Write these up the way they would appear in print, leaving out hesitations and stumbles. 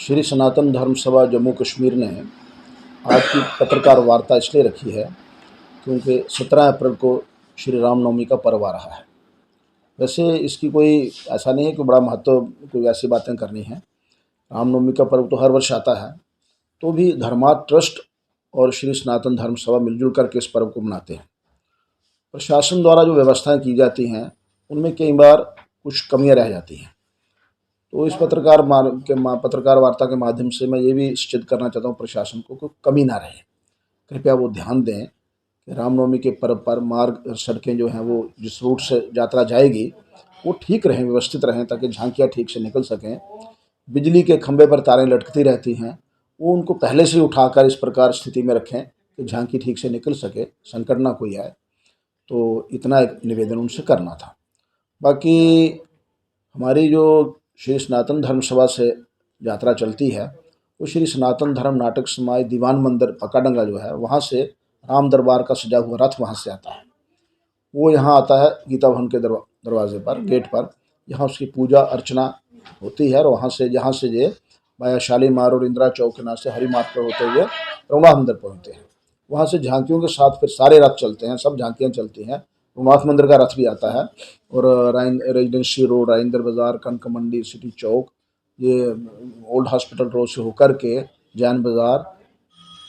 श्री सनातन धर्म सभा जम्मू कश्मीर ने आज की पत्रकार वार्ता इसलिए रखी है क्योंकि 17 अप्रैल को श्री रामनवमी का पर्व आ रहा है। वैसे इसकी कोई ऐसा नहीं है कि बड़ा महत्व कोई ऐसी बातें करनी है। रामनवमी का पर्व तो हर वर्ष आता है, तो भी धर्मार्थ ट्रस्ट और श्री सनातन धर्म सभा मिलजुल करके इस पर्व को मनाते हैं। प्रशासन द्वारा जो व्यवस्थाएं की जाती हैं उनमें कई बार कुछ कमियां रह जाती हैं। तो इस पत्रकार वार्ता के माध्यम से मैं ये भी सूचित करना चाहता हूँ प्रशासन को कि कमी ना रहे। कृपया वो ध्यान दें कि रामनवमी के पर्व पर मार्ग सड़कें जो हैं वो जिस रूट से यात्रा जाएगी वो ठीक रहें, व्यवस्थित रहें, ताकि झांकियाँ ठीक से निकल सकें। बिजली के खंभे पर तारें लटकती रहती हैं, वो उनको पहले से ही उठाकर इस प्रकार स्थिति में रखें कि झांकी ठीक से निकल सके, संकट ना कोई आए। तो इतना एक निवेदन उनसे करना था। बाकी हमारी जो श्री सनातन धर्म सभा से यात्रा चलती है वो श्री सनातन धर्म नाटक समाज दीवान मंदिर पकाडंगा जो है वहाँ से राम दरबार का सजा हुआ रथ वहाँ से आता है। वो यहाँ आता है गीता भवन के दरवाजे पर, गेट पर। यहाँ उसकी पूजा अर्चना होती है और वहाँ से जहाँ से ये वाया शालीमार और इंदिरा चौक के नाम से हरी मार्ग पर होते हुए रघुनाथ मंदिर पहुँचते हैं। वहाँ से झांकियों के साथ फिर सारे रथ चलते हैं, सब झांकियाँ चलती हैं। रघुनाथ मंदिर का रथ भी आता है और रेजिडेंसी रोड, राजेंद्र बाज़ार, कनक मंडी, सिटी चौक, ये ओल्ड हॉस्पिटल रोड से होकर के जैन बाज़ार,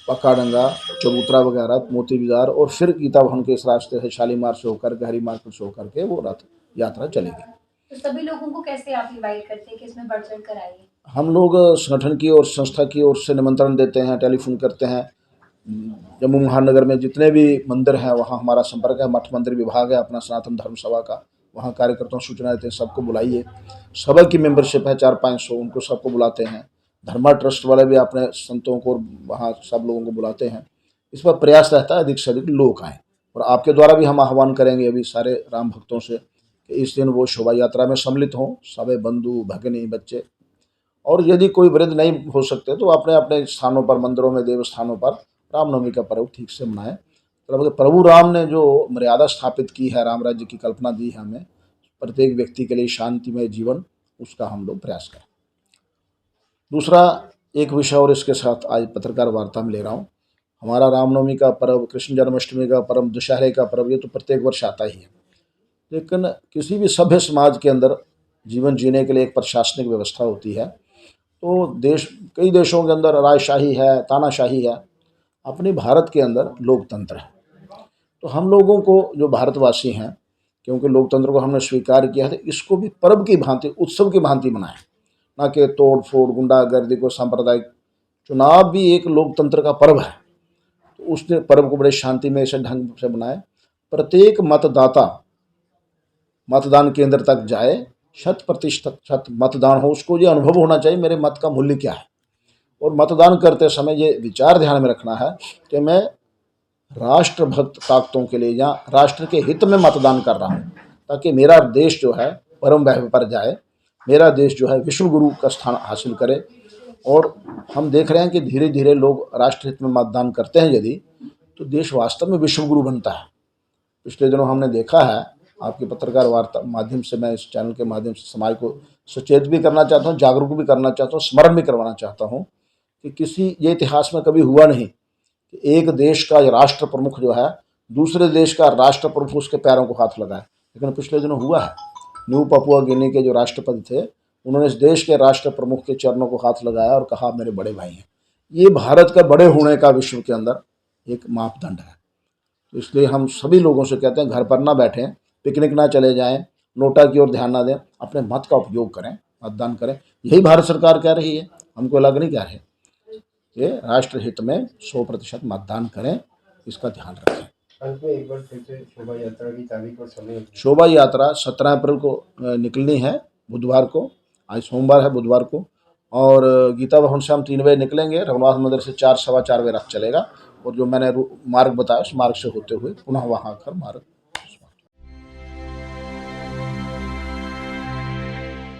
पकाडंगा, चबूतरा वगैरह, मोती बाज़ार और फिर गीता भवन के इस रास्ते से शालीमार से होकर के हरी मार्केट से होकर के वो रथ यात्रा चलेगी। तो सभी लोगों को कैसे आप इनवाइट करते हैं कि इसमें बढ़ चढ़ कर आइए? हम लोग संगठन की और संस्था की ओर से निमंत्रण देते हैं, टेलीफोन करते हैं। जम्मू महानगर में जितने भी मंदिर हैं वहाँ हमारा संपर्क है। मठ मंदिर विभाग है अपना सनातन धर्म सभा का, वहाँ कार्यकर्ताओं सूचना देते हैं, सबको बुलाइए। सभा की मेंबरशिप है 400-500, उनको सबको बुलाते हैं। धर्मा ट्रस्ट वाले भी अपने संतों को वहाँ सब लोगों को बुलाते हैं। इस पर प्रयास रहता है अधिक से अधिक लोग आएँ। और आपके द्वारा भी हम आह्वान करेंगे अभी सारे राम भक्तों से कि इस दिन वो शोभा यात्रा में सम्मिलित हों, सभी बंधु भगिनी बच्चे। और यदि कोई वृद्ध नहीं हो सकते तो अपने अपने स्थानों पर, मंदिरों में, देव स्थानों पर रामनवमी का पर्व ठीक से मनाएं। प्रभु राम ने जो मर्यादा स्थापित की है, राम राज्य की कल्पना दी है हमें, प्रत्येक व्यक्ति के लिए शांतिमय जीवन, उसका हम लोग प्रयास करें। दूसरा एक विषय और इसके साथ आज पत्रकार वार्ता में ले रहा हूँ। हमारा रामनवमी का पर्व, कृष्ण जन्माष्टमी का पर्व, दशहरे का पर्व, ये तो प्रत्येक वर्ष आता ही है। लेकिन किसी भी सभ्य समाज के अंदर जीवन जीने के लिए एक प्रशासनिक व्यवस्था होती है। तो कई देशों के अंदर राजशाही है, तानाशाही है। अपने भारत के अंदर लोकतंत्र है। तो हम लोगों को जो भारतवासी हैं, क्योंकि लोकतंत्र को हमने स्वीकार किया है, तो इसको भी पर्व की भांति, उत्सव की भांति मनाएं, ना कि तोड़ फोड़, गुंडागर्दी को सांप्रदायिक। चुनाव भी एक लोकतंत्र का पर्व है, तो उस पर्व को बड़े शांतिमय से ढंग से बनाएं। प्रत्येक मतदाता मतदान केंद्र तक जाए, 100% मतदान हो, उसको ये अनुभव होना चाहिए मेरे मत का मूल्य क्या है। और मतदान करते समय ये विचार ध्यान में रखना है कि मैं राष्ट्रभक्त ताकतों के लिए या राष्ट्र के हित में मतदान कर रहा हूँ, ताकि मेरा देश जो है परम वैभव पर जाए, मेरा देश जो है विश्व गुरु का स्थान हासिल करे। और हम देख रहे हैं कि धीरे धीरे लोग राष्ट्र हित में मतदान करते हैं यदि, तो देश वास्तव में विश्व गुरु बनता है। पिछले दिनों हमने देखा है, आपकी पत्रकार वार्ता माध्यम से, मैं इस चैनल के माध्यम से समाज को सचेत भी करना चाहता हूँ, जागरूक भी करना चाहता हूँ, स्मरण भी करवाना चाहता हूँ कि ये इतिहास में कभी हुआ नहीं कि एक देश का राष्ट्र प्रमुख जो है दूसरे देश का राष्ट्र प्रमुख उसके पैरों को हाथ लगाए। लेकिन पिछले दिनों हुआ है। न्यू पपुआ गिनी के जो राष्ट्रपति थे, उन्होंने इस देश के राष्ट्र प्रमुख के चरणों को हाथ लगाया और कहा मेरे बड़े भाई हैं। ये भारत का बड़े होने का विश्व के अंदर एक मापदंड है। तो इसलिए हम सभी लोगों से कहते हैं, घर पर ना बैठें, पिकनिक ना चले जाएं, नोटा की ओर ध्यान ना दें, अपने मत का उपयोग करें, मतदान करें। यही भारत सरकार कह रही है, हमको अलग नहीं कह रहे। ये राष्ट्र हित में 100% मतदान करें, इसका ध्यान रखें। अंत में एक बार फिर से शोभा यात्रा की तारीख और समय। शोभा यात्रा 17 अप्रैल को निकलनी है, बुधवार को। आज सोमवार है, बुधवार को। और गीता भवन से हम 3 बजे निकलेंगे। रघुनाथ मंदिर से 4, सवा 4 बजे रथ चलेगा। और जो मैंने मार्ग बताया उस मार्ग से होते हुए पुनः वहाँ आकर मार्ग